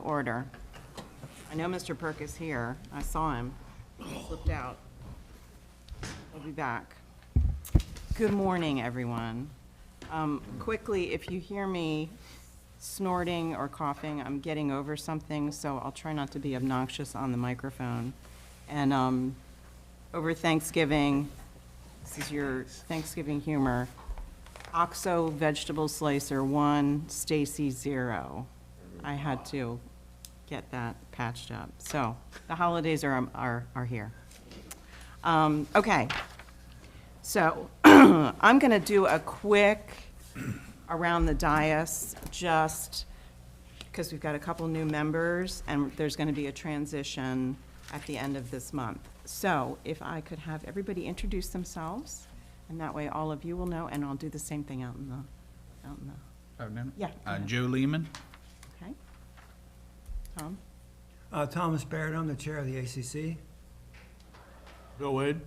order. I know Mr. Perk is here. I saw him. He slipped out. He'll be back. Good morning, everyone. Quickly, if you hear me snorting or coughing, I'm getting over something, so I'll try not to be obnoxious on the microphone. And over Thanksgiving, this is your Thanksgiving humor, OXO vegetable slicer 1, Stacy 0. I had to get that patched up. So the holidays are here. Okay, so I'm going to do a quick around the dais, just because we've got a couple new members and there's going to be a transition at the end of this month. So if I could have everybody introduce themselves, and that way all of you will know, and I'll do the same thing out in the, yeah. go ahead. Joe Lehman. Okay. Tom? Thomas Barrett, I'm the chair of the ACC. Bill Wade.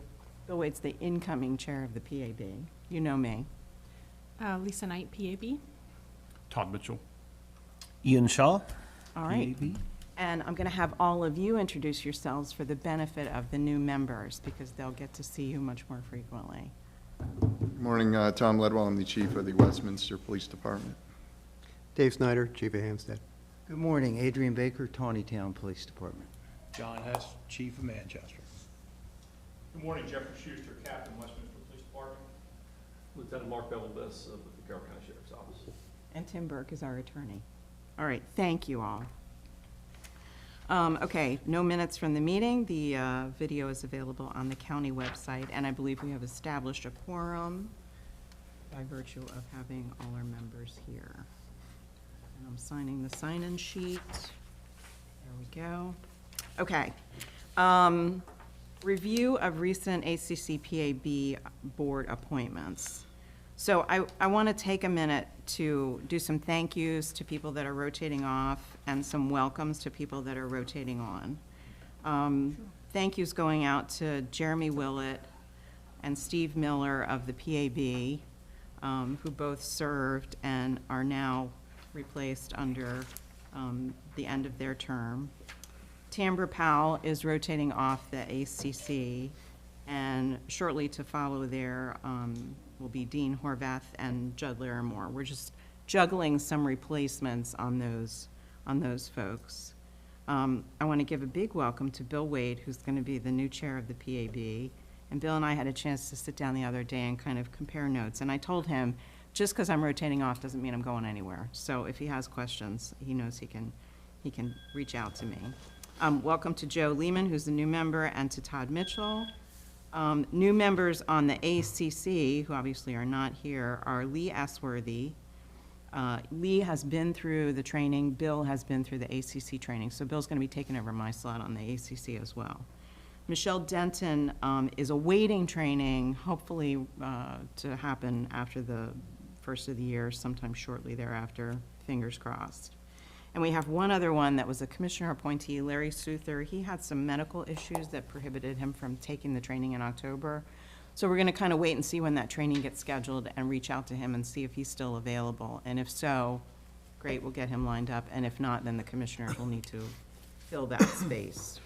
Bill Wade's the incoming chair of the PAB. You know me. Lisa Knight, PAB. Todd Mitchell. Ian Shaw. All right. And I'm going to have all of you introduce yourselves for the benefit of the new members, because they'll get to see you much more frequently. Good morning, Tom Ledwell. I'm the chief of the Westminster Police Department. Dave Snyder, Chief of Hampstead. Good morning, Adrian Baker, Tawnytown Police Department. John Hess, Chief of Manchester. Good morning, Jeffrey Schuster, Captain, Westminster Police Department. Lieutenant Mark Bevelbis of the Carroll County Sheriff's Office. And Tim Burke is our attorney. All right, thank you all. Okay, no minutes from the meeting. The video is available on the county website, and I believe we have established a quorum by virtue of having all our members here. And I'm signing the sign-in sheet. There we go. Okay. Review of recent ACCPAB board appointments. So I want to take a minute to do some thank yous to people that are rotating off and some welcomes to people that are rotating on. Thank yous going out to Jeremy Willett and Steve Miller of the PAB, who both served and are now replaced under the end of their term. Tambra Powell is rotating off the ACC, and shortly to follow there will be Dean Horvath and Judd Larimore. We're just juggling some replacements on those folks. I want to give a big welcome to Bill Wade, who's going to be the new chair of the PAB. And Bill and I had a chance to sit down the other day and kind of compare notes. And I told him, just because I'm rotating off doesn't mean I'm going anywhere. So if he has questions, he knows he can reach out to me. Welcome to Joe Lehman, who's the new member, and to Todd Mitchell. New members on the ACC, who obviously are not here, are Lee Asworthy. Lee has been through the training. Bill has been through the ACC training. So Bill's going to be taking over my slot on the ACC as well. Michelle Denton is awaiting training, hopefully to happen after the first of the year, sometime shortly thereafter, fingers crossed. And we have one other one that was a commissioner appointee, Larry Souther. He had some medical issues that prohibited him from taking the training in October. So we're going to kind of wait and see when that training gets scheduled and reach out to him and see if he's still available. And if so, great, we'll get him lined up. And if not, then the commissioners will need to fill that space.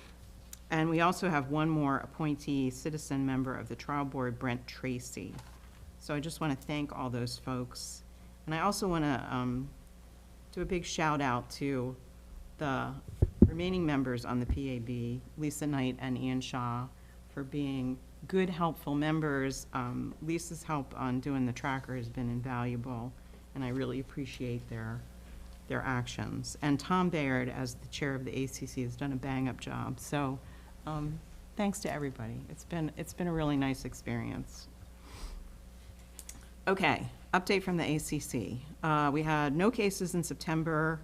And we also have one more appointee citizen member of the trial board, Brent Tracy. So I just want to thank all those folks. And I also want to do a big shout out to the remaining members on the PAB, Lisa Knight and Ian Shaw, for being good, helpful members. Lisa's help on doing the tracker has been invaluable, and I really appreciate their actions. And Tom Baird, as the chair of the ACC, has done a bang-up job. So thanks to everybody. It's been a really nice experience. Okay. Update from the ACC. We had no cases in September.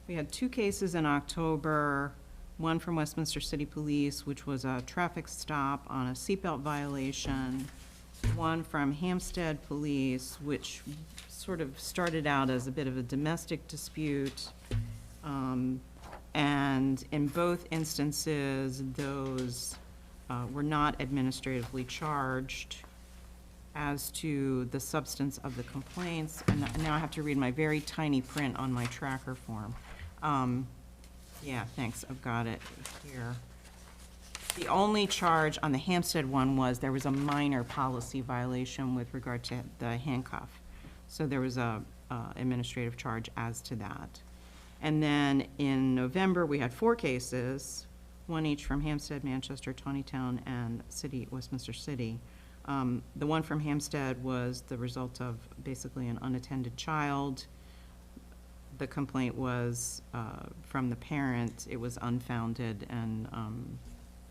We had 2 cases in October, one from Westminster City Police, which was a traffic stop on a seatbelt violation, one from Hampstead Police, which sort of started out as a bit of a domestic dispute. And in both instances, those were not administratively charged. As to the substance of the complaints, and now I have to read my very tiny print on my tracker form. Yeah, thanks, I've got it here. The only charge on the Hampstead one was there was a minor policy violation with regard to the handcuff. So there was a administrative charge as to that. And then in November, we had 4 cases, one each from Hampstead, Manchester, Tawnytown, and Westminster City. The one from Hampstead was the result of basically an unattended child. The complaint was from the parent. It was unfounded, and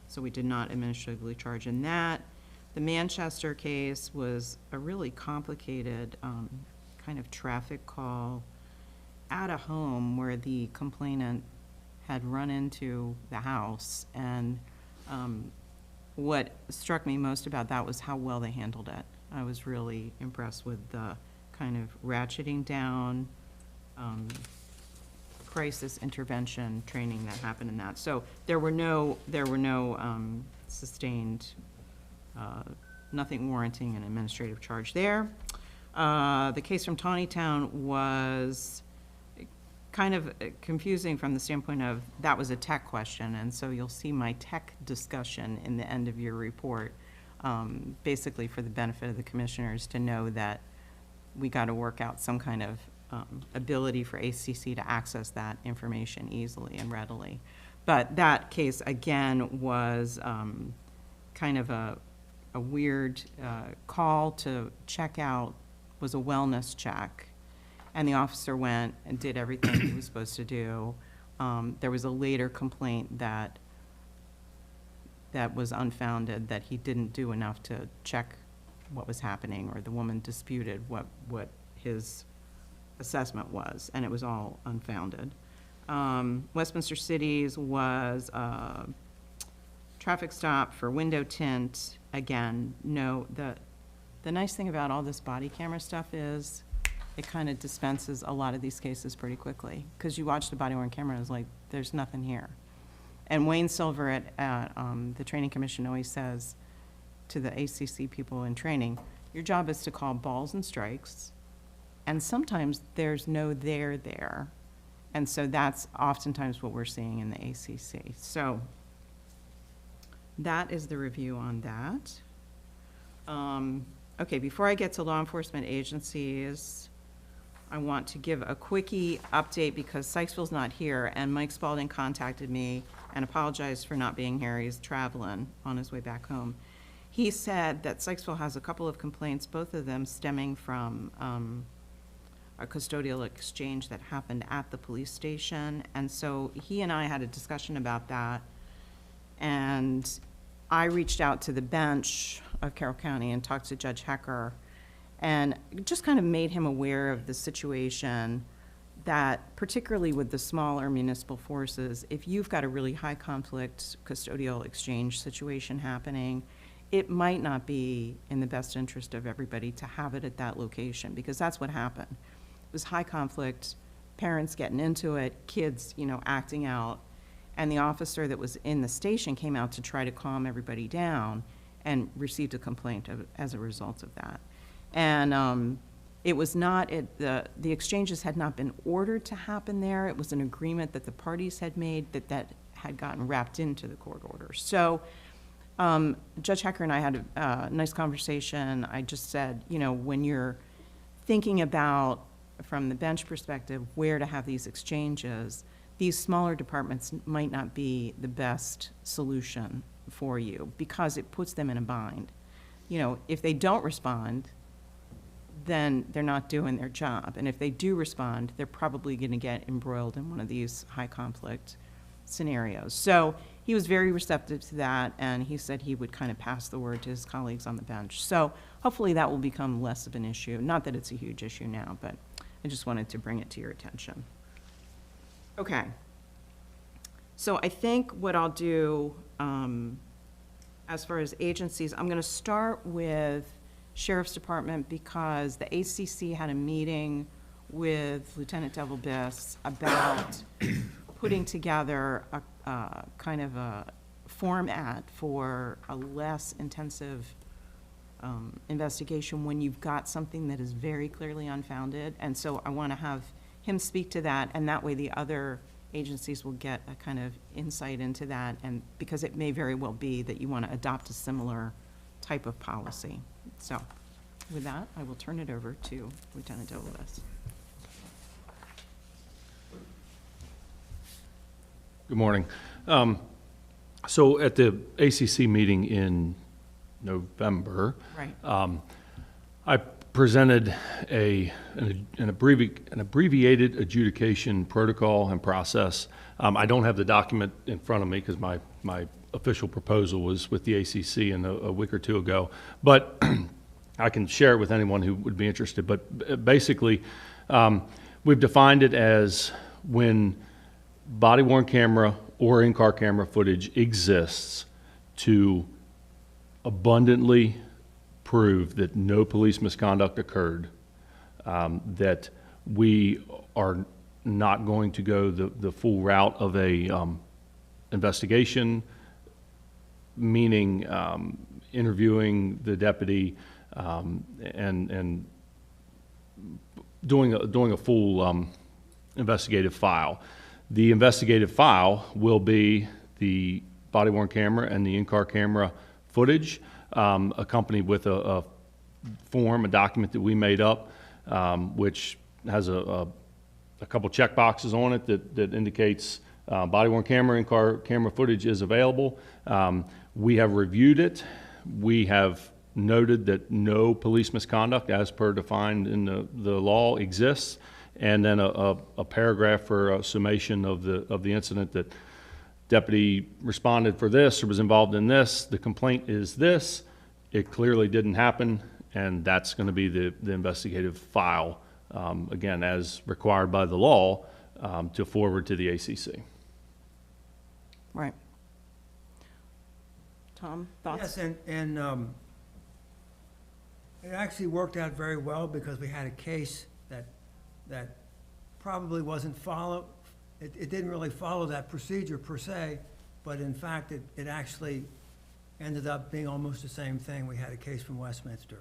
so we did not administratively charge in that. The Manchester case was a really complicated kind of traffic call at a home where the complainant had run into the house. And what struck me most about that was how well they handled it. I was really impressed with the kind of ratcheting down, crisis intervention training that happened in that. So there were no sustained, nothing warranting an administrative charge there. The case from Tawnytown was kind of confusing from the standpoint of that was a tech question, and so you'll see my tech discussion in the end of your report, basically for the benefit of the commissioners to know that we got to work out some kind of ability for ACC to access that information easily and readily. But that case, again, was kind of a weird call to check out, was a wellness check. And the officer went and did everything he was supposed to do. There was a later complaint that was unfounded, that he didn't do enough to check what was happening, or the woman disputed what his assessment was, and it was all unfounded. Westminster City's was a traffic stop for window tint. Again, no, the nice thing about all this body camera stuff is it kind of dispenses a lot of these cases pretty quickly, because you watch the body worn camera and it's like, there's nothing here. And Wayne Silver at the Training Commission always says to the ACC people in training, your job is to call balls and strikes, and sometimes there's no there. And so that's oftentimes what we're seeing in the ACC. So that is the review on that. Okay, before I get to law enforcement agencies, I want to give a quickie update because Sykesville's not here, and Mike Spalding contacted me and apologized for not being here. He's traveling on his way back home. He said that Sykesville has a couple of complaints, both of them stemming from a custodial exchange that happened at the police station. And so he and I had a discussion about that. And I reached out to the bench of Carroll County and talked to Judge Hecker and just kind of made him aware of the situation, that particularly with the smaller municipal forces, if you've got a really high conflict custodial exchange situation happening, it might not be in the best interest of everybody to have it at that location, because that's what happened. It was high conflict, parents getting into it, kids, acting out, and the officer that was in the station came out to try to calm everybody down and received a complaint as a result of that. And it was not, the exchanges had not been ordered to happen there. It was an agreement that the parties had made that had gotten wrapped into the court order. So Judge Hecker and I had a nice conversation. I just said, when you're thinking about, from the bench perspective, where to have these exchanges, these smaller departments might not be the best solution for you because it puts them in a bind. If they don't respond, then they're not doing their job. And if they do respond, they're probably going to get embroiled in one of these high conflict scenarios. So he was very receptive to that, and he said he would kind of pass the word to his colleagues on the bench. So hopefully that will become less of an issue. Not that it's a huge issue now, but I just wanted to bring it to your attention. Okay. So I think what I'll do, as far as agencies, I'm going to start with Sheriff's Department because the ACC had a meeting with Lieutenant Devil Biss about putting together a kind of a format for a less intensive investigation when you've got something that is very clearly unfounded. And so I want to have him speak to that, and that way the other agencies will get a kind of insight into that, and because it may very well be that you want to adopt a similar type of policy. So with that, I will turn it over to Lieutenant Delavis. Good morning. So at the ACC meeting in November, Right. I presented an abbreviated adjudication protocol and process. I don't have the document in front of me because my official proposal was with the ACC a week or two ago, but I can share it with anyone who would be interested. But basically, we've defined it as when body-worn camera or in-car camera footage exists to abundantly prove that no police misconduct occurred, that we are not going to go the full route of a investigation, meaning interviewing the deputy and doing a full investigative file. The investigative file will be the body-worn camera and the in-car camera footage, accompanied with a form, a document that we made up, which has a couple check boxes on it that indicates body-worn camera, in-car camera footage is available. We have reviewed it. We have noted that no police misconduct, as per defined in the law, exists, and then a paragraph for a summation of the incident that deputy responded for this or was involved in this. The complaint is this. It clearly didn't happen, and that's going to be the investigative file, again, as required by the law, to forward to the ACC. Right. Tom, thoughts? Yes, and it actually worked out very well because we had a case that probably wasn't followed. It didn't really follow that procedure per se, but in fact, it actually ended up being almost the same thing. We had a case from Westminster,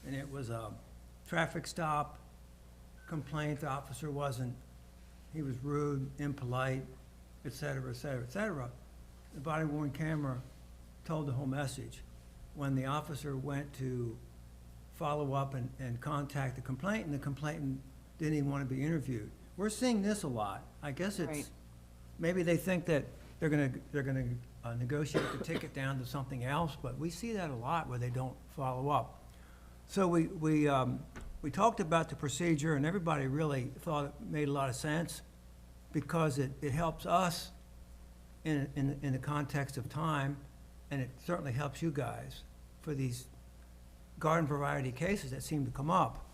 and it was a traffic stop complaint. The officer he was rude, impolite, et cetera, et cetera, et cetera. The body-worn camera told the whole message. When the officer went to follow up and contact the complainant, the complainant didn't even want to be interviewed. We're seeing this a lot. I guess Right. it's, maybe they think that they're gonna negotiate the ticket down to something else, but we see that a lot where they don't follow up. So we talked about the procedure, and everybody really thought it made a lot of sense because it helps us in the context of time, and it certainly helps you guys for these garden variety cases that seem to come up.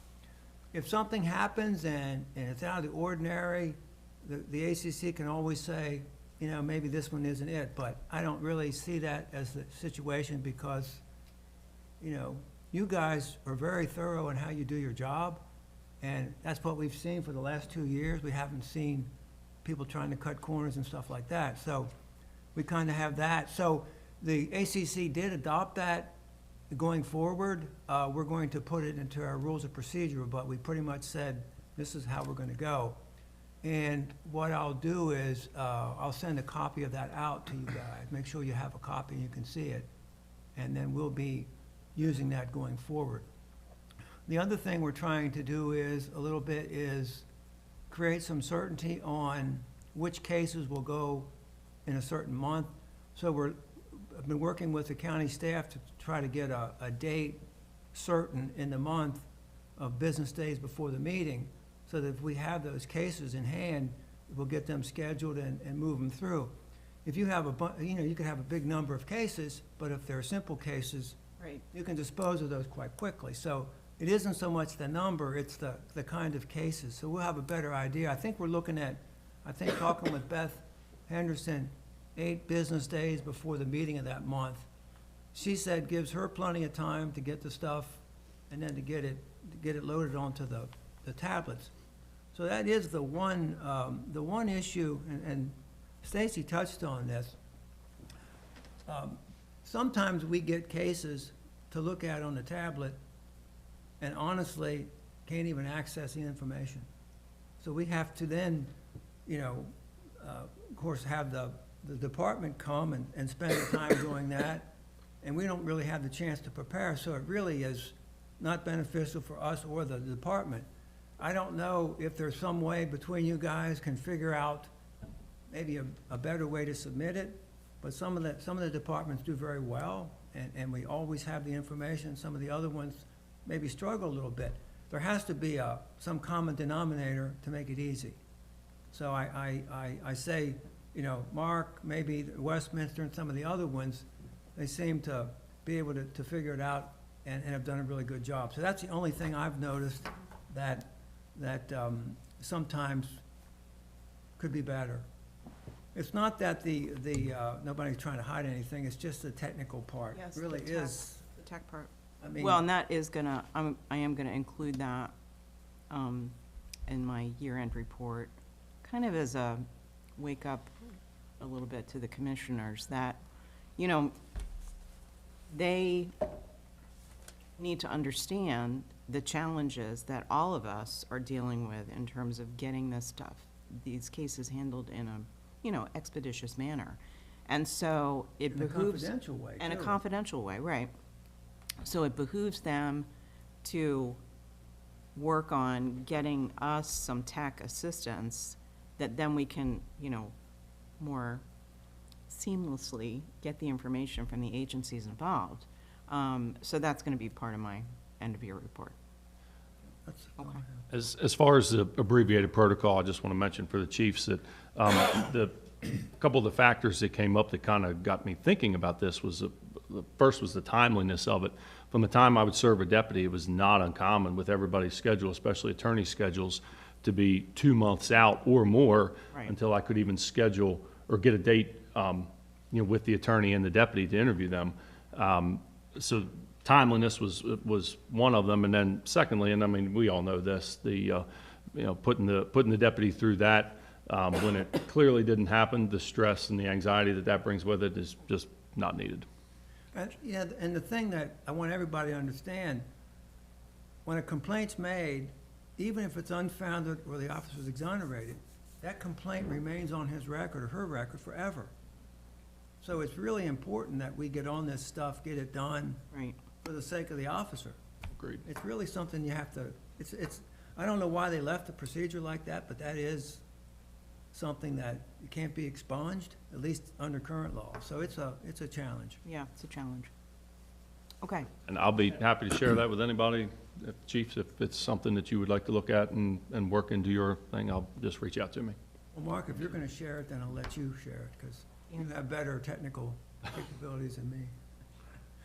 If something happens and it's out of the ordinary, the ACC can always say, you know, maybe this one isn't it, but I don't really see that as the situation because, you know, you guys are very thorough in how you do your job, and that's what we've seen for the last 2 years. We haven't seen people trying to cut corners and stuff like that, so we kind of have that. So the ACC did adopt that going forward. We're going to put it into our rules of procedure, but we pretty much said this is how we're going to go. And what I'll do is I'll send a copy of that out to you guys. Make sure you have a copy and you can see it. And then we'll be using that going forward. The other thing we're trying to do is create some certainty on which cases will go in a certain month. So I've been working with the county staff to try to get a date certain in the month of business days before the meeting, so that if we have those cases in hand, we'll get them scheduled and move them through. If you have you could have a big number of cases, but if they're simple cases, Right. you can dispose of those quite quickly. So it isn't so much the number, it's the kind of cases. So we'll have a better idea. I think we're looking at, talking with Beth Henderson, 8 business days before the meeting of that month. She said gives her plenty of time to get the stuff and then to get it loaded onto the tablets. So that is the one issue, and Stacy touched on this. Sometimes we get cases to look at on the tablet and honestly can't even access the information. So we have to then, of course, have the department come and spend the time doing that, and we don't really have the chance to prepare, so it really is not beneficial for us or the department. I don't know if there's some way between you guys can figure out maybe a better way to submit it, but some of the departments do very well, and we always have the information. Some of the other ones maybe struggle a little bit. There has to be some common denominator to make it easy. So I say, you know, Mark, maybe Westminster and some of the other ones, they seem to be able to figure it out and have done a really good job. So that's the only thing I've noticed that sometimes could be better. It's not that nobody's trying to hide anything, it's just the technical part. Yes, It really the tech. is. The tech part. I mean, Well, and that is gonna, I am gonna include that in my year-end report, kind of as a wake up a little bit to the commissioners that, you know, they need to understand the challenges that all of us are dealing with in terms of getting this stuff, these cases handled in a, you know, expeditious manner. And so it in a behooves. confidential way, In a too. confidential way, right. So it behooves them to work on getting us some tech assistance that then we can, you know, more seamlessly get the information from the agencies involved. So that's gonna be part of my end-of-year report. That's- Okay. As far as the abbreviated protocol, I just want to mention for the chiefs that the couple of the factors that came up that kind of got me thinking about this was, the first was the timeliness of it. From the time I would serve a deputy, it was not uncommon with everybody's schedule, especially attorney schedules, to be 2 months out or more Right. until I could even schedule or get a date, you know, with the attorney and the deputy to interview them. So timeliness was one of them, and then secondly, and I mean, we all know this, you know, putting the deputy through that, when it clearly didn't happen, the stress and the anxiety that brings with it is just not needed. And, yeah, and the thing that I want everybody to understand, when a complaint's made, even if it's unfounded or the officer's exonerated, that complaint remains on his record or her record forever. So it's really important that we get on this stuff, get it done Right. for the sake of the officer. Agreed. It's really something you have to, I don't know why they left the procedure like that, but that is something that can't be expunged, at least under current law. So it's a challenge. Yeah, it's a challenge. Okay, And I'll be happy to share that with anybody, chiefs, if it's something that you would like to look at and work into your thing, I'll just reach out to me. Well, Mark, if you're gonna share it, then I'll let you share it, because you have better technical capabilities than me.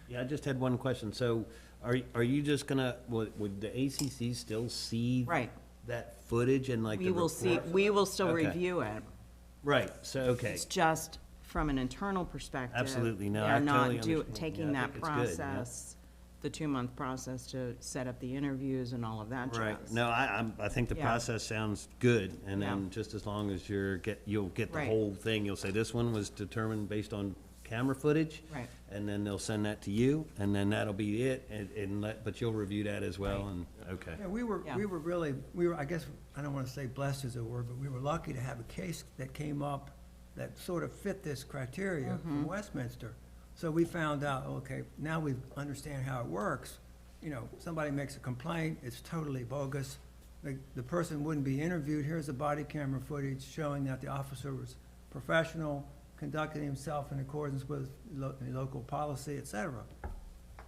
Yeah, I just had one question. So are you just gonna, would the ACC still see right. that footage and like the We will see, report? we will still Okay. review it. Right, so, okay. It's just from an internal perspective. Absolutely. No, they're I not totally understand. taking Yeah, I that think it's good, yeah. process, the 2-month process to set up the interviews and all of that jazz. Right. No, I think the Yeah. process sounds good, and Yeah. then just as long as you'll get the Right. whole thing, you'll say, this one was determined based on camera footage. Right. And then they'll send that to you, and then that'll be it, but you'll review that as well, Right. and, okay. Yeah, we were Yeah. really, I guess, I don't wanna say blessed is a word, but we were lucky to have a case that came up that sort of fit this criteria from Westminster. So we found out, okay, now we understand how it works. You know, somebody makes a complaint, it's totally bogus. The person wouldn't be interviewed. Here's the body camera footage showing that the officer was professional, conducted himself in accordance with local policy, et cetera.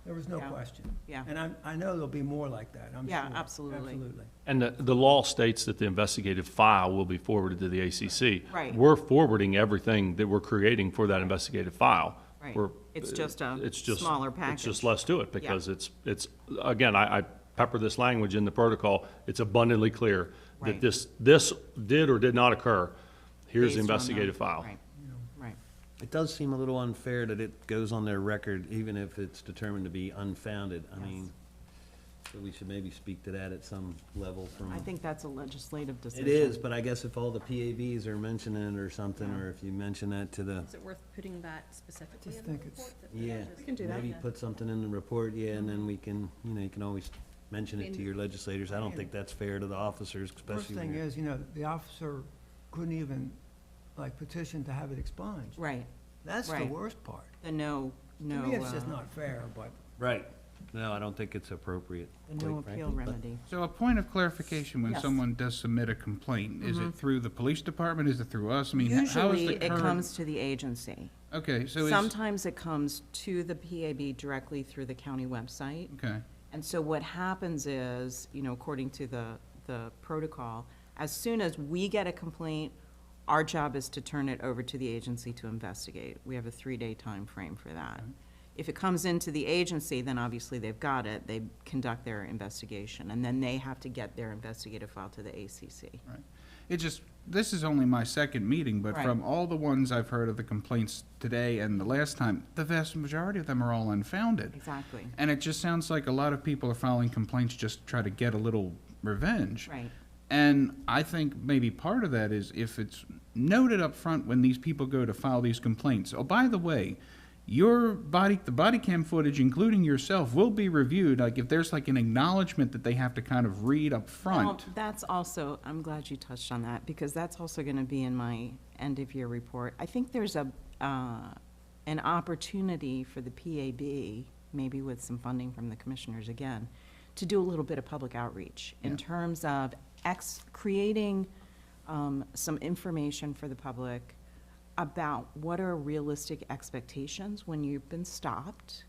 There was no Yeah. question. Yeah. And I know there'll be more like that, I'm sure. Yeah, absolutely. Absolutely. And the law states that the investigative file will be forwarded to the ACC. Right. We're forwarding everything that we're creating for that investigative file. Right. We're- It's just a it's just- smaller It's just package. less to it, because it's, again, I pepper this language in the protocol, it's abundantly clear that Right. this did or did not occur. Here's Based the on investigative file. Right, right. It does seem a little unfair that it goes on their record, even if it's determined to be unfounded. I Yes. mean, so we should maybe speak to that at some level from. I think that's a legislative decision. It is, but I guess if all the PABs are mentioning it or something, or if you mention that to the, Is it worth putting that specifically Just in the think it's- report? that we yeah. just- We can do that. Maybe put something in the report, yeah, and then we can, you can always mention it to your legislators. I don't think that's fair to the officers, First especially when thing you're. is, the officer couldn't even like petition to have it expunged. Right, That's the right. worst part. the no, To me, it's just uh, not fair, but Right. No, I don't think it's appropriate. the no quite appeal frankly, but- remedy. So a point of clarification, when Yes. someone does submit a complaint, is it through the police department, is it through us? I mean, how is Usually, the it current? comes to the agency. Okay, so is, Sometimes it comes to the PAB directly through the county website. okay, And so what happens is, you know, according to the protocol, as soon as we get a complaint, our job is to turn it over to the agency to investigate. We have a 3-day time frame for that. If it comes into the agency, then obviously they've got it, they conduct their investigation, and then they have to get their investigative file to the ACC. it just, this is only my second meeting, but Right. from all the ones I've heard of the complaints today and the last time, the vast majority of them are all unfounded. Exactly, And it just sounds like a lot of people are filing complaints just to try to get a little revenge. right. And I think maybe part of that is if it's noted up front when these people go to file these complaints, oh, by the way, the body cam footage, including yourself, will be reviewed, like if there's like an acknowledgement that they have to kind of read up front. Well, that's also, I'm glad you touched on that, because that's also going to be in my end-of-year report. I think there's an opportunity for the PAB, maybe with some funding from the commissioners again, to do a little bit of public outreach in terms of creating some information for the public about what are realistic expectations when you've been stopped,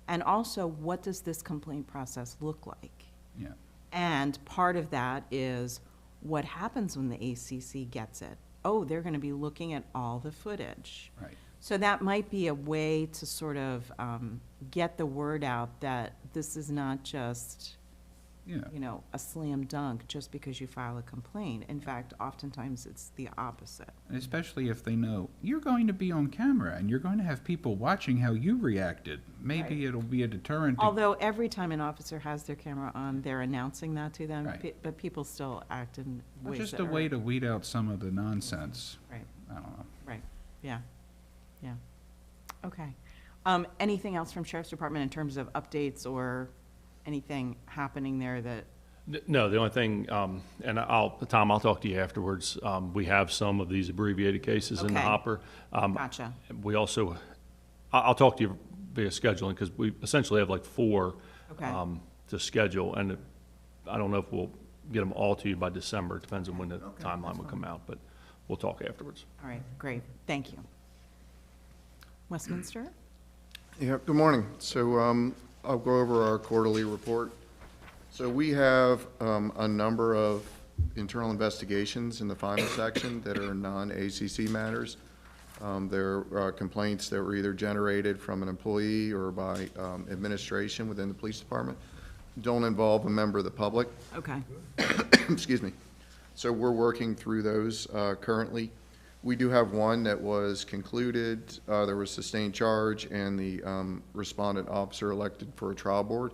and also what does this complaint process look like? Yeah. And part of that is what happens when the ACC gets it. Oh, they're going to be looking at all the footage. Right. So that might be a way to sort of get the word out that this is not just, Yeah. you know, a slam dunk just because you file a complaint. In fact, oftentimes it's the opposite. And especially if they know you're going to be on camera and you're going to have people watching how you reacted. Maybe Right. it'll be a deterrent. Although every time an officer has their camera on, they're announcing that to them, Right. but people still act in Well, ways just that a way are- to weed out some of the nonsense. Right. I don't know. Right, yeah, yeah. Okay. Anything else from Sheriff's Department in terms of updates or anything happening there that, No, the only thing, and Tom, I'll talk to you afterwards. We have some of these abbreviated cases in the Okay. hopper. gotcha, We also, I'll talk to you via scheduling, because we essentially have like 4 Okay. to schedule, and I don't know if we'll get them all to you by December. It depends on when the Okay, timeline that's will fine. come out, but we'll talk afterwards. all right, great, thank you. Westminster? Yeah, good morning. So I'll go over our quarterly report. So we have a number of internal investigations in the final section that are non-ACC matters. There are complaints that were either generated from an employee or by administration within the police department. Don't involve a member of the public. Okay, Excuse me. So we're working through those currently. We do have one that was concluded. There was sustained charge, and the respondent officer elected for a trial board.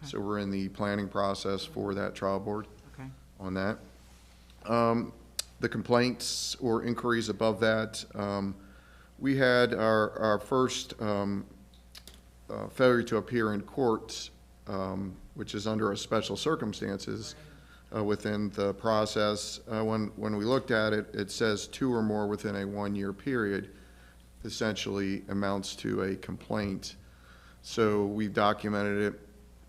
So we're in the planning process for that trial board okay, on that. The complaints or inquiries above that, we had our first failure to appear in court, which is under a special circumstances within the process. When we looked at it, it says 2 or more within a 1-year period, essentially amounts to a complaint. So we've documented it,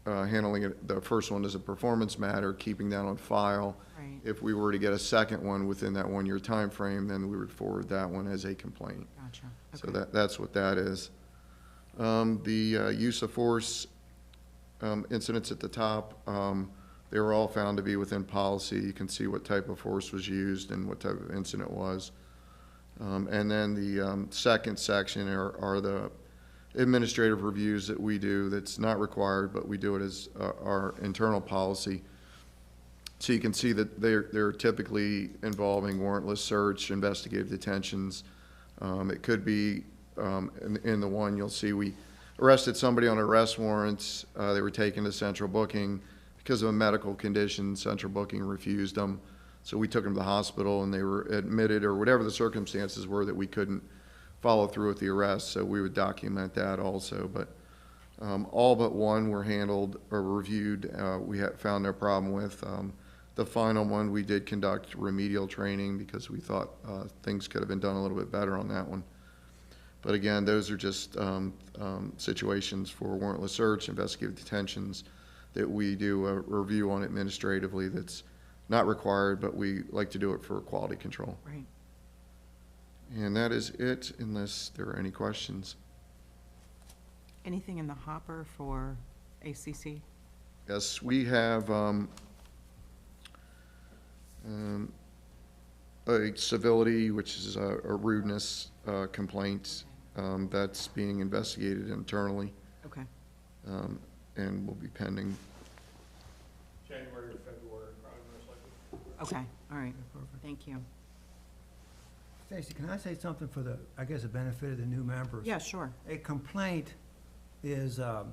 handling it, the first one is a performance matter, keeping that on file. right, If we were to get a second one within that 1-year time frame, then we would forward that one as a complaint. gotcha. So Okay. that's what that is. The use of force incidents at the top, they were all found to be within policy. You can see what type of force was used and what type of incident was. And then the second section are the administrative reviews that we do that's not required, but we do it as our internal policy. So you can see that they're typically involving warrantless search, investigative detentions. It could be, in the one, you'll see we arrested somebody on arrest warrants. They were taken to central booking. Because of a medical condition, central booking refused them. So we took them to the hospital, and they were admitted, or whatever the circumstances were, that we couldn't follow through with the arrest. So we would document that also. But all but one were handled or reviewed. We found no problem with. The final one, we did conduct remedial training because we thought things could have been done a little bit better on that one. But again, those are just situations for warrantless search, investigative detentions that we do a review on administratively that's not required, but we like to do it for quality control. Right. And that is it, unless there are any questions. Anything in the hopper for ACC? Yes, we have a civility, which is a rudeness complaint that's being investigated internally Okay. and will be pending. January or February, probably most likely. Okay, all right, thank you. Stacy, can I say something for the, I guess, the benefit of the new members? Yeah, sure. A complaint is an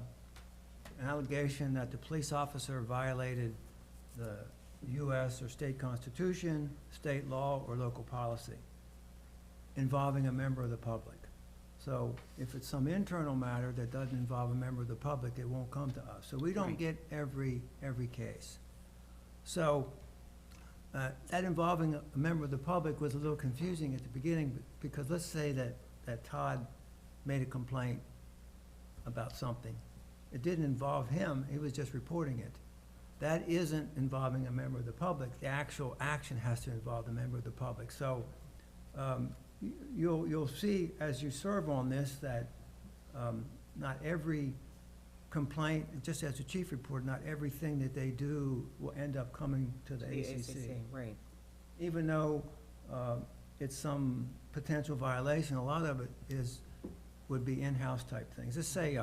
allegation that the police officer violated the U.S. or state constitution, state law, or local policy involving a member of the public. So if it's some internal matter that doesn't involve a member of the public, it won't come to us. So we don't Right. get every case. So that involving a member of the public was a little confusing at the beginning, because let's say that Todd made a complaint about something. It didn't involve him, he was just reporting it. That isn't involving a member of the public. The actual action has to involve the member of the public. So you'll see as you serve on this that not every complaint, just as the chief reported, not everything that they do will end up coming to the ACC. Right. Even though it's some potential violation, a lot of it would be in-house type things. Let's say,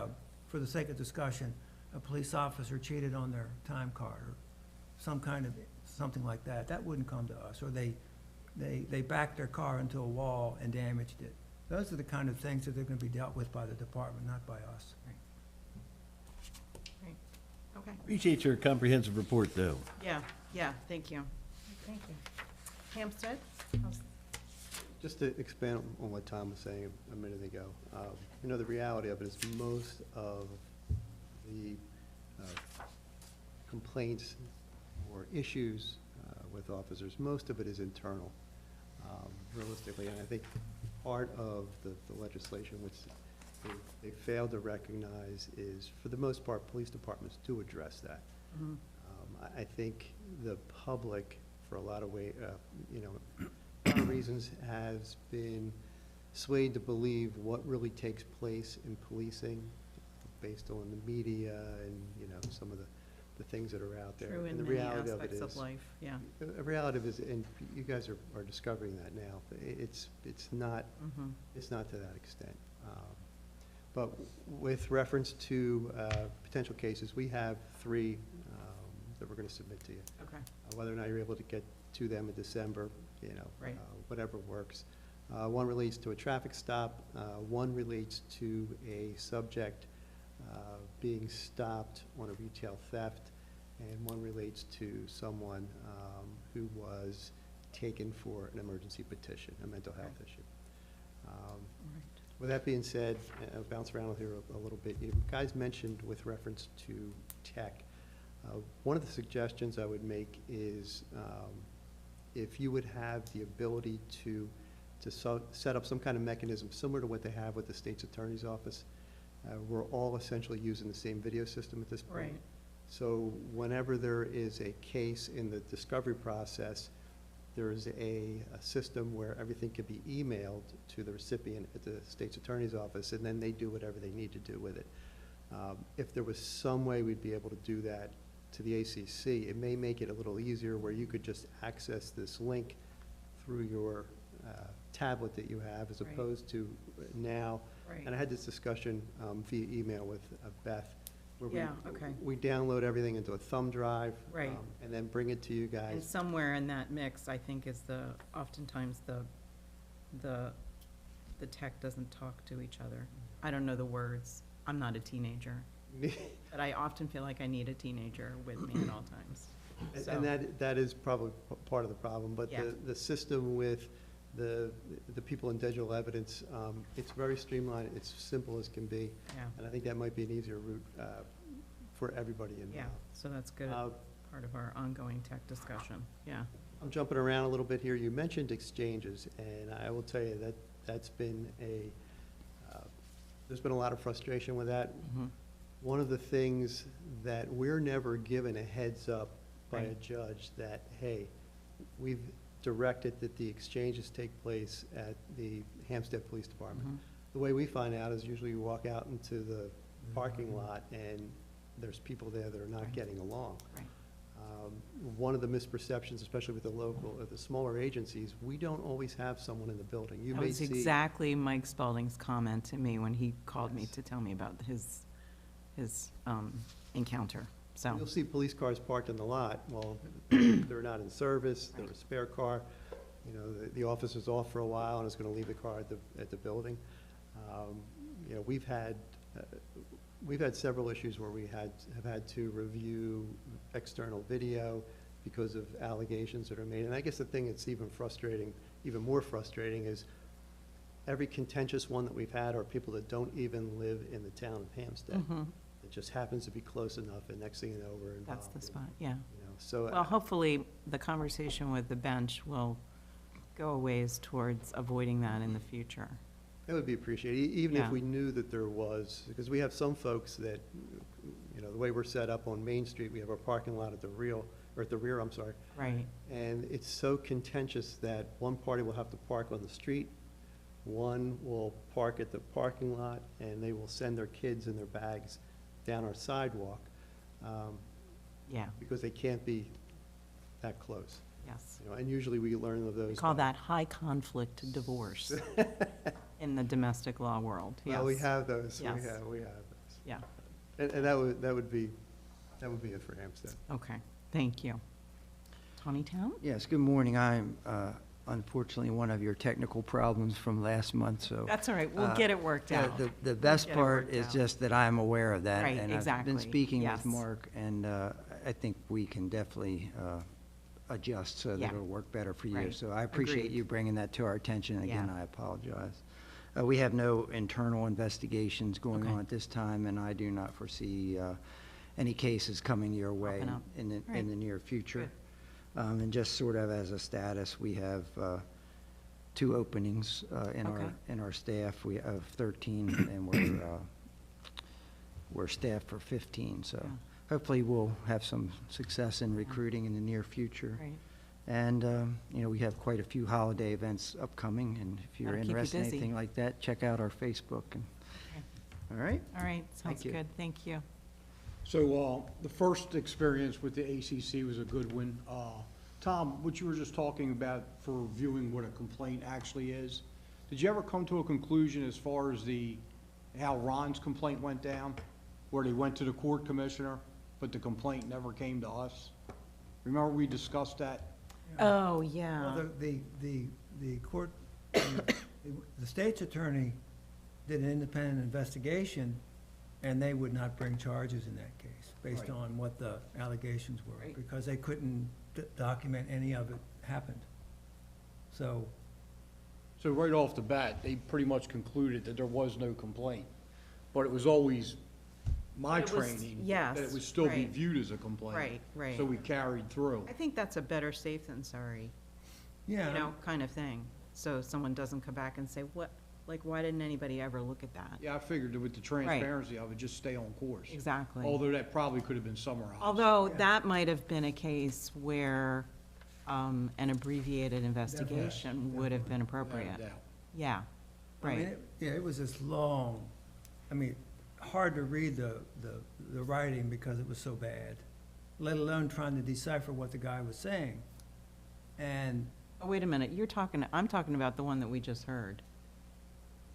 for the sake of discussion, a police officer cheated on their time card or something like that. That wouldn't come to us. Or they backed their car into a wall and damaged it. Those are the kind of things that they're gonna be dealt with by the department, not by us. Okay, Appreciate your comprehensive report, though. yeah, thank you. Thank you. Hampstead? Just to expand on what Tom was saying a minute ago, you know, the reality of it is most of the complaints or issues with officers, most of it is internal, realistically. And I think part of the legislation, which they failed to recognize, is, for the most part, police departments do address that. I think the public, for a lot of reasons, has been swayed to believe what really takes place in policing based on the media and, you know, some of the things that are out there. True in And the many reality of it aspects of is, life, yeah. the reality of it is, and you guys are discovering that now, but it's not to that extent. But with reference to potential cases, we have 3 that we're going to submit to you. Okay, Whether or not you're able to get to them in December, you know, Right. Whatever works. One relates to a traffic stop, one relates to a subject being stopped on a retail theft, and one relates to someone who was taken for an emergency petition, a mental health issue. right. With that being said, I'll bounce around here a little bit. You guys mentioned with reference to tech. One of the suggestions I would make is if you would have the ability to set up some kind of mechanism similar to what they have with the state's attorney's office. We're all essentially using the same video system at this point. Right. So whenever there is a case in the discovery process, there's a system where everything can be emailed to the recipient at the state's attorney's office, and then they do whatever they need to do with it. If there was some way we'd be able to do that to the ACC, it may make it a little easier where you could just access this link through your tablet that you have, as Right. opposed to now. Right. And I had this discussion via email with Beth, where Yeah, okay. we download everything into a thumb drive. Right. And then bring it to you And guys. somewhere in that mix, I think, is oftentimes the tech doesn't talk to each other. I don't know the words. I'm not a teenager. But I often feel like I need a teenager with me at all times. So- And that is probably part of the problem, but Yeah. the system with the people in digital evidence, it's very streamlined, it's simple as can be, Yeah, and I think that might be an easier route for everybody involved. yeah, so that's good. part of our ongoing tech discussion, yeah. I'm jumping around a little bit here. You mentioned exchanges, and I will tell you that that's been there's been a lot of frustration with that. Mhm. One of the things that we're never given a heads up by a Right. judge that, hey, we've directed that the exchanges take place at the Hampstead Police Department. Mhm. The way we find out is usually you walk out into the parking lot and there's people there that are not Right. getting along. Right. One of the misperceptions, especially with the local, the smaller agencies, we don't always have someone in the building. You That may was see. exactly Mike Spalding's comment to me when he called me to tell me about his encounter, so. You'll see police cars parked in the lot, well, they're not in service, they're a spare car. You know, the officer's off for a while and is gonna leave the car at the building. You know, we've had several issues where we have had to review external video because of allegations that are made. And I guess the thing that's even more frustrating is every contentious one that we've had are people that don't even live in the town of Hampstead. Mhm. It just happens to be close enough, and next thing you know, we're involved. That's the in, spot, yeah. You know, so, Well, hopefully, the conversation with the bench will go a ways towards avoiding that in the future. that would be appreciated, even Yeah. if we knew that there was, because we have some folks that, you know, the way we're set up on Main Street, we have our parking lot at the rear, I'm sorry, Right, and it's so contentious that one party will have to park on the street, one will park at the parking lot, and they will send their kids and their bags down our sidewalk, yeah, because they can't be that close. yes. You know, and usually we learn of those. We call that high-conflict divorce in the domestic law world, yes. Well, we have those, Yes. we have those. Yeah, And that would be it for Hampstead. okay, thank you. Tawny Town? Yes, good morning. I'm unfortunately one of your technical problems from last month, so. That's all right, we'll Uh, get it worked Yeah, out. the best get it part worked is out. just that I'm aware of that. Right, And I've exactly, been speaking yes. with Mark, and I think we can definitely adjust so that Yeah. it'll work better for you. Right. So I appreciate Agreed. you bringing that to our attention. Again, Yeah. I apologize. We have no internal investigations going Okay. on at this time, and I do not foresee any cases coming your way Popping up. in the Right. near future. And just sort of as a status, we have 2 openings Okay. in our staff. We have 13, and we're staffed for 15. So Yeah. hopefully we'll have some success in recruiting in the near future. Right, And, you know, we have quite a few holiday events upcoming, and if you're Gotta keep you interested in busy. anything like that, check out our Facebook. And all right? all right, sounds you. good, thank you. So, the first experience with the ACC was a good one. Tom, what you were just talking about for viewing what a complaint actually is, did you ever come to a conclusion as far as how Ron's complaint went down? Where they went to the court commissioner, but the complaint never came to us? Remember we discussed that? Oh, yeah. Well, the court, the state's attorney did an independent investigation, and they would not bring charges in that case, based Right. on what the allegations were, Right. because they couldn't document any of it happened. So, So right off the bat, they pretty much concluded that there was no complaint. But it was always my It was- training. yes, That it would still be right. viewed as a complaint. Right, right. So we carried through. I think that's a better safe than sorry, yeah. you know, kind of thing. So someone doesn't come back and say, what, like, why didn't anybody ever look at that? Yeah, I figured that with the transparency, I would just stay on course. Exactly. Although that probably could have been summarized. Although that might have been a case where an abbreviated investigation would have been Without a appropriate. doubt. Yeah, I mean, right. Yeah, it was this long, I mean, hard to read the writing because it was so bad, let alone trying to decipher what the guy was saying. And, Oh, wait a minute, I'm talking about the one that we just heard.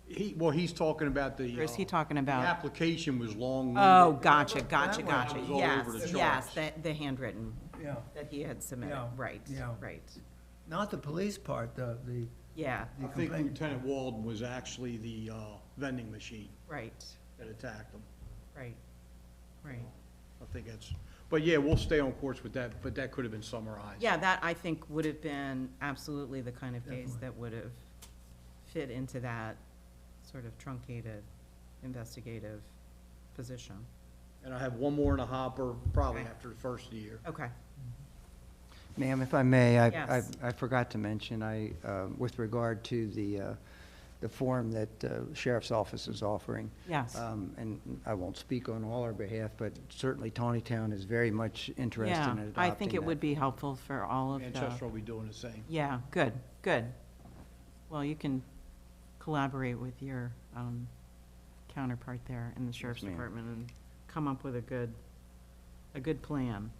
He's talking about the. Or is he talking The about? application was long. Oh, gotcha, That gotcha, one gotcha. was all Yes, over the yes, charts. the handwritten yeah, that he had submitted, Yeah, right, yeah. right. not the police part, the Yeah, the I think complaint. Lieutenant Walden was actually the vending machine right, that attacked him. right, right. I think that's, but yeah, we'll stay on course with that, but that could have been summarized. Yeah, that, I think, would have been absolutely the kind of case Definitely. that would have fit into that sort of truncated investigative position. And I have one more in the hopper, probably after the first of the year. Okay. Ma'am, if I may, Yes. I forgot to mention, with regard to the form that Sheriff's Office is offering. Yes. And I won't speak on all our behalf, but certainly Tawnytown is very much interested in Yeah, adopting I think it that. would be helpful for all of the. Manchester will be doing the same. Yeah, good, good. Well, you can collaborate with your counterpart there in the sheriff's ma'am. department and come up with a good plan.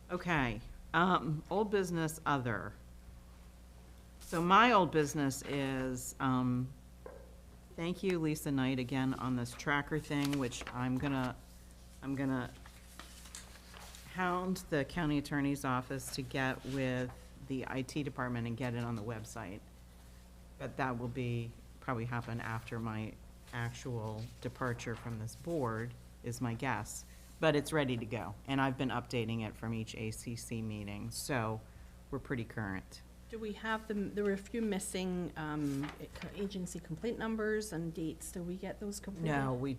Okay, old business, other. So my old business is, thank you, Lisa Knight, again, on this tracker thing, which I'm gonna hound the county attorney's office to get with the IT department and get it on the website. But that will probably happen after my actual departure from this board, is my guess. But it's ready to go, and I've been updating it from each ACC meeting, so we're pretty current. Do we have there were a few missing agency complaint numbers and dates. Do we get those completed? No, we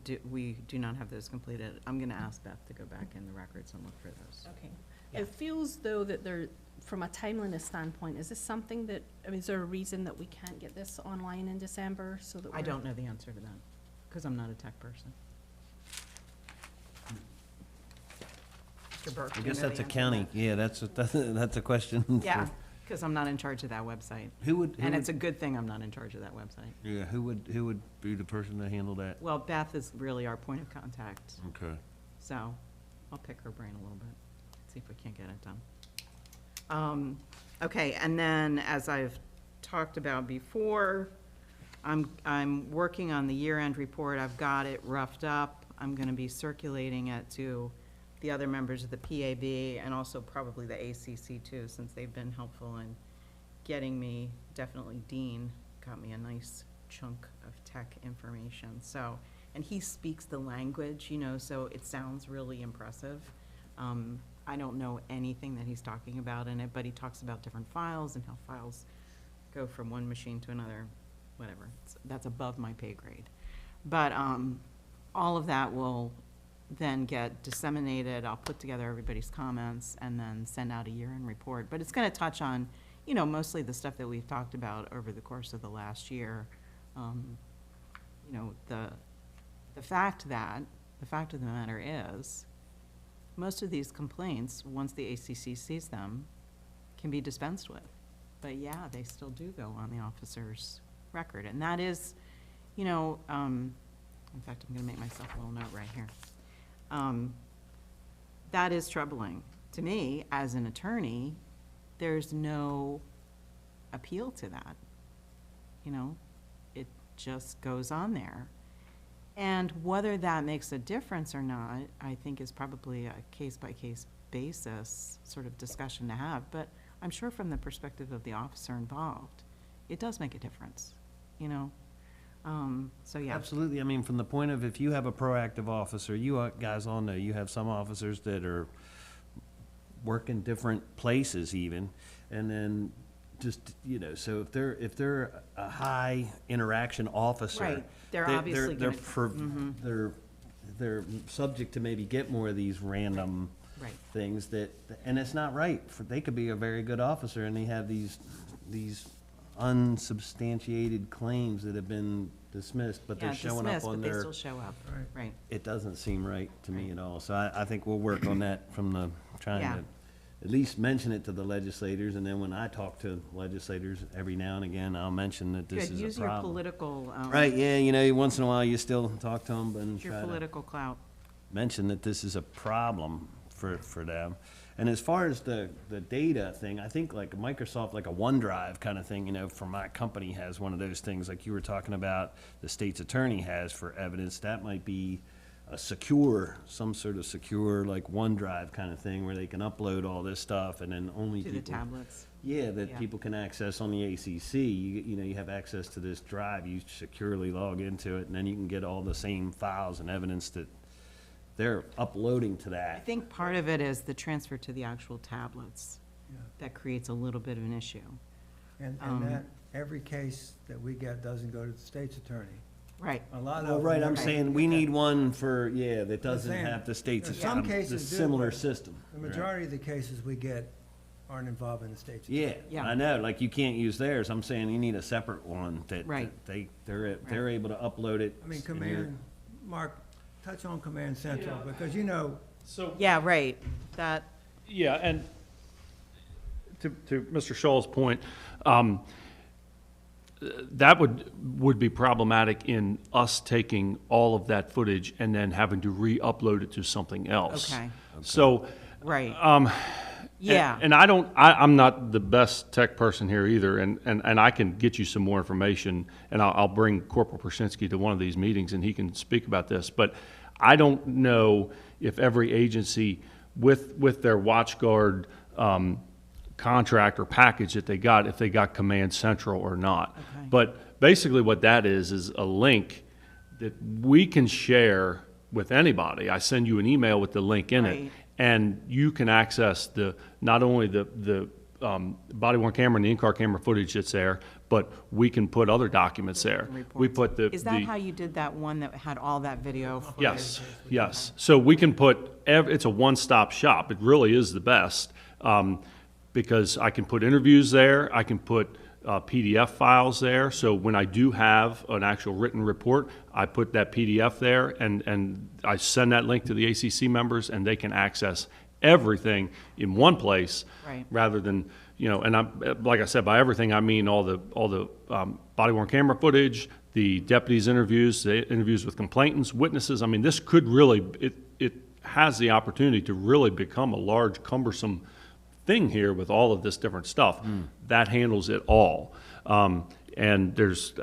do not have those completed. I'm gonna ask Beth to go back in the records and look for those. Okay. Yeah. It feels though that from a timeliness standpoint, is this something that, I mean, is there a reason that we can't get this online in December so that I don't know the answer to that, because I'm not a tech person. Mr. Burke, I do you guess know that's the a answer to county, that? yeah, that's a question. for- Yeah, because I'm not in charge of that website. Who would, And it's a good thing I'm not in charge of that website. yeah, who would be the person to handle that? Well, Beth is really our point of contact, Okay. so I'll pick her brain a little bit, see if we can't get it done. Okay, and then, as I've talked about before, I'm working on the year-end report. I've got it roughed up. I'm gonna be circulating it to the other members of the PAB and also probably the ACC too, since they've been helpful in getting me, definitely Dean got me a nice chunk of tech information, so, and he speaks the language, so it sounds really impressive. I don't know anything that he's talking about in it, but he talks about different files and how files go from one machine to another, whatever. That's above my pay grade. But all of that will then get disseminated. I'll put together everybody's comments and then send out a year-end report. But it's going to touch on, mostly the stuff that we've talked about over the course of the last year. The fact of the matter is, most of these complaints, once the ACC sees them, can be dispensed with. But yeah, they still do go on the officer's record. And that is, in fact, I'm gonna make myself a little note right here. That is troubling. To me, as an attorney, there's no appeal to that. It just goes on there. And whether that makes a difference or not, I think is probably a case-by-case basis sort of discussion to have. But I'm sure from the perspective of the officer involved, it does make a difference, So, yeah. Absolutely, I mean, from the point of, if you have a proactive officer, you guys all know, you have some officers that are working different places even, and then just, so if they're a high interaction officer. Right, they're obviously they're gonna- they're subject to maybe get more of these random Right. things and it's not right. They could be a very good officer and they have these unsubstantiated claims that have been dismissed, but they're Yeah, showing up dismissed, on but they their. still show up, right. It doesn't seem right to me at all. So I think we'll work on that from trying Yeah. to at least mention it to the legislators, and then when I talk to legislators every now and again, I'll mention that this Good, is a use your problem. political, Right, yeah, once in a while you still talk to them, and your try to political clout. mention that this is a problem for them. And as far as the data thing, I think like Microsoft, like a OneDrive kind of thing, for my company has one of those things, like you were talking about, the state's attorney has for evidence. That might be some sort of secure, like OneDrive kind of thing, where they can upload all this stuff and then only To people. the tablets. Yeah, that Yeah. people can access on the ACC. You have access to this drive, you securely log into it, and then you can get all the same files and evidence that they're uploading to I that. think part of it is the transfer to the actual tablets. Yeah. That creates a little bit of an issue. And Um, that, every case that we get doesn't go to the state's attorney. Right. A lot of. Well, right, I'm them- saying we need one for, yeah, that doesn't saying, have the state's, in some the cases do, similar but system. The right? majority of the cases we get aren't involved in the state's. Yeah, Yeah. I know, like you can't use theirs. I'm saying you need a separate one Right. that they're able to upload it. I mean, in here. Command, Mark, touch on Command Central, because you know, So, Yeah, right. That, yeah, and to Mr. Shaw's point, that would be problematic in us taking all of that footage and then having to re-upload it to something else. Okay. So, right. and- Yeah. And I'm not the best tech person here either, and I can get you some more information, and I'll bring Corporal Persinski to one of these meetings, and he can speak about this, but I don't know if every agency with their WatchGuard contract or package that they got, if they got Command Central or not. Okay. But basically what that is a link that we can share with anybody. I send you an email with the link in it, Right. and you can access not only the body worn camera and the in-car camera footage that's there, but we can put other documents there. We put the. Is that how you did that one that had all that video? footage? Yes, yes. So we can put, it's a one-stop shop. It really is the best, because I can put interviews there, I can put PDF files there. So when I do have an actual written report, I put that PDF there, and I send that link to the ACC members, and they can access everything in one place. Right. Rather than, and like I said, by everything, I mean all the body-worn camera footage, the deputies' interviews, the interviews with complainants, witnesses. I mean, this could really, it has the opportunity to really become a large, cumbersome thing here with all of this different stuff. That handles it all. And there's,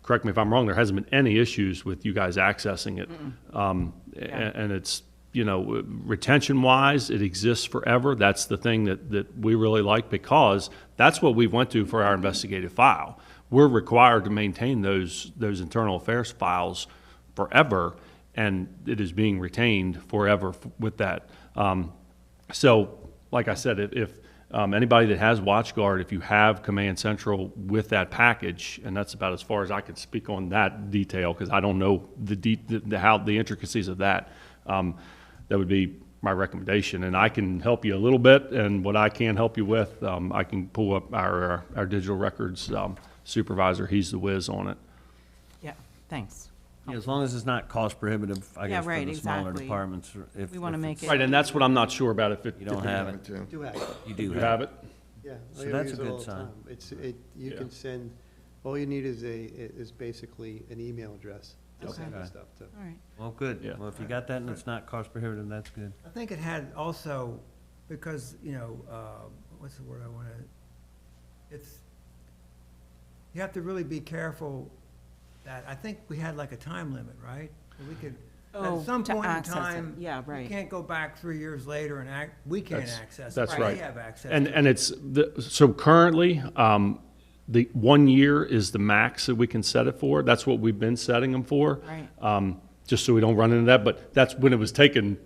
correct me if I'm wrong, there hasn't been any issues with you guys accessing it. And it's, retention-wise, it exists forever. That's the thing that we really like, because that's what we went to for our investigative file. We're required to maintain those internal affairs files forever, and it is being retained forever with that. So, like I said, if anybody that has WatchGuard, if you have Command Central with that package, and that's about as far as I can speak on that detail, because I don't know the intricacies of that. That would be my recommendation, and I can help you a little bit, and what I can help you with, I can pull up our digital records supervisor. He's the whiz on it. Yeah, thanks. Yeah, as long as it's not cost prohibitive, I Yeah, guess, for right, the smaller exactly. departments. We wanna make it- Right, and that's what I'm not sure about, if it. You don't have it. Too. Do have it. You do You have have it. it? Yeah. So we that's a use it good all the sign. time. You Yeah. can send, all you need is basically an email address to send Okay. the stuff to. All right. Well, good. Yeah. Well, if you got that and it's not cost prohibitive, that's good. I think it had also, because, what's the word I want to, you have to really be careful that, I think we had like a time limit, right? That we could, Oh, at some to point in access it. time. Yeah, You right. can't go back 3 years later and we can't That's- access it. that's but right. They have access. And, to it. and it's, so currently, the 1 year is the max that we can set it for. That's what we've been setting them for. Right. Just so we don't run into that, but that's when it was taking,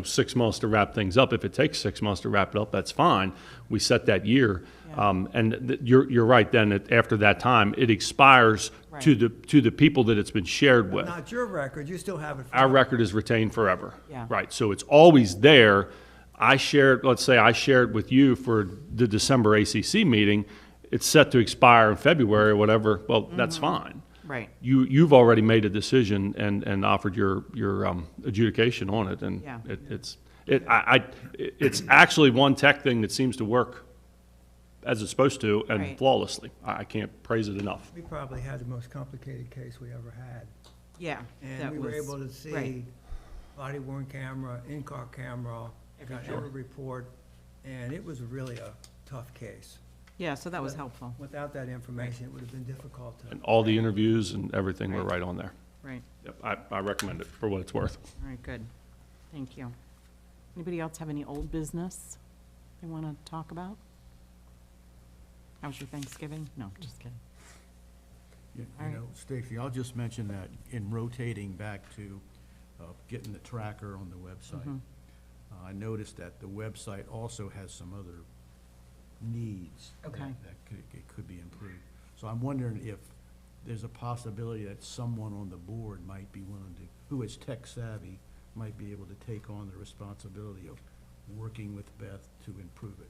6 months to wrap things up. If it takes 6 months to wrap it up, that's fine. We set that year. Yeah. And you're right, then, after that time, it expires to the people that it's been shared with. Not your record, you still have it. Our record is retained forever. Yeah. Right, so it's always there. Let's say I shared with you for the December ACC meeting, it's set to expire in February or whatever, well, that's fine. Right. You've already made a decision and offered your adjudication on it, and Yeah. it's actually one tech thing that seems to work as it's supposed to and Right. flawlessly. I can't praise it enough. We probably had the most complicated case we ever had. Yeah. And that we were was- able to see right. body worn camera, in-car camera, got every report, and it was really a tough case. Yeah, so that was helpful. Without that information, it would have been difficult to. And all the interviews and everything were Right. right on there. Right. Yep, I recommend it for what it's worth. All right, good. Thank you. Anybody else have any old business they want to talk about? How was your Thanksgiving? No, just kidding. You All right. know, Stacy, I'll just mention that in rotating back to getting the tracker on the website, Mhm. I noticed that the website also has some other needs. Okay. That it could be improved. So I'm wondering if there's a possibility that someone on the board might be willing to, who is tech savvy, might be able to take on the responsibility of working with Beth to improve it.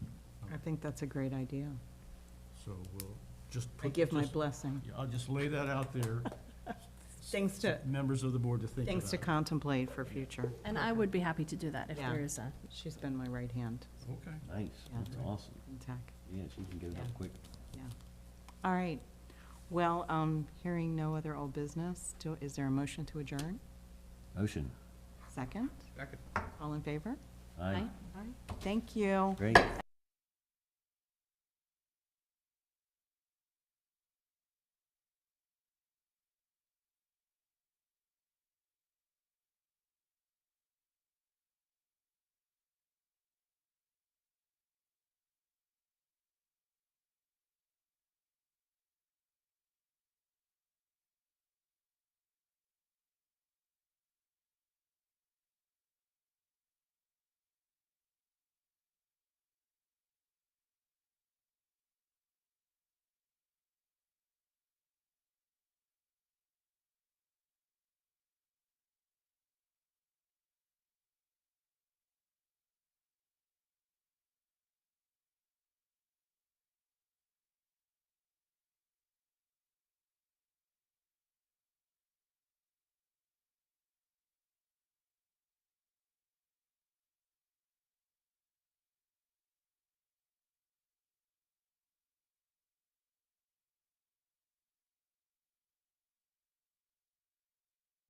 I think that's a great idea. So we'll just I put. give my just- blessing. I'll just lay that out there. Things to, Members of the board to think about. things to contemplate for future. And I would be happy to do that if Yeah. there is a, She's been my right hand Okay. Nice, Yeah. that's awesome. in tech. Yeah, she can get it Yeah. up quick. Yeah. All right. Well, hearing no other old business, is there a motion to adjourn? Motion. Second? Second. All in favor? Aye. All right. Thank you. Great.